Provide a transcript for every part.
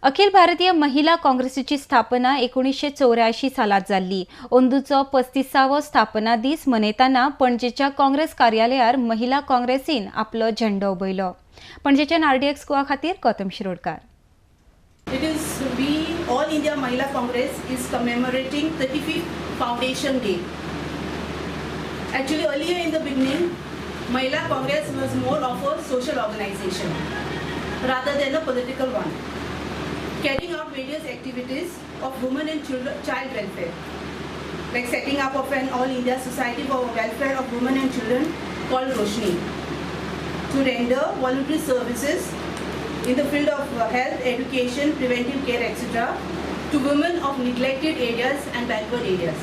अखिल भारतीय महिला काँग्रेसीची स्थापना 1984 सालात जाल्ली. अंदूचो 35वो स्थापना दीस मनयतना पणजेच्या काँग्रेस कार्यालयार महिला काँग्रेसीन आपलो झेंडो उबयलो. पणजेच्या आरडीएक्स गोवा खातीर Gautam Shirodkar. It is we All India Mahila Congress is commemorating 35th Foundation Day. Actually, earlier in the beginning, Mahila Congress was more of a social organization rather than a political one, carrying out various activities of women and child welfare, like setting up of an All India Society for Welfare of Women and Children called Roshni, to render voluntary services in the field of health, education, preventive care, etc. to women of neglected areas and backward areas.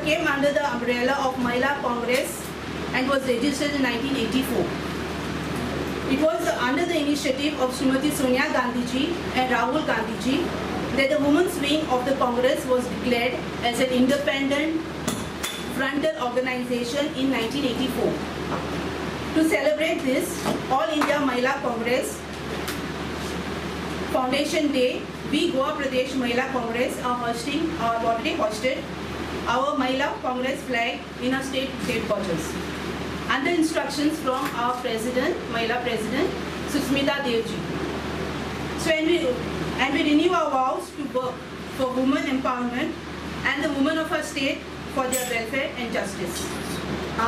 Came under the umbrella of Mahila Congress and was registered in 1984. It was under the initiative of Srimati Sonia Gandhi ji and Rahul Gandhi ji that the women's wing of the Congress was declared as an independent frontal organization in 1984. To celebrate this, All India Mahila Congress Foundation Day, we Goa Pradesh Mahila Congress are already hosted our Mahila Congress flag in our state headquarters, under instructions from our President, Mahila President, Susmita Devji. So, and we renew our vows to work for women empowerment and the women of our state for their welfare and justice.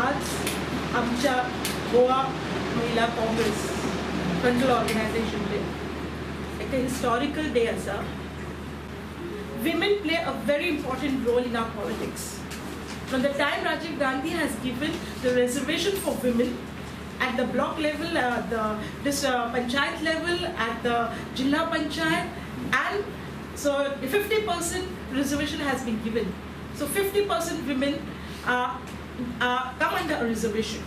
आज आमच्या गोवा महिला Congress frontal organisation day एक historical day आसा. Women play a very important role in our politics. From the time Rajiv Gandhi has given the reservation for women at the block level, this panchayat level, at the Jilla Panchayat, and so the 50% reservation has been given. So 50% women come under a reservation.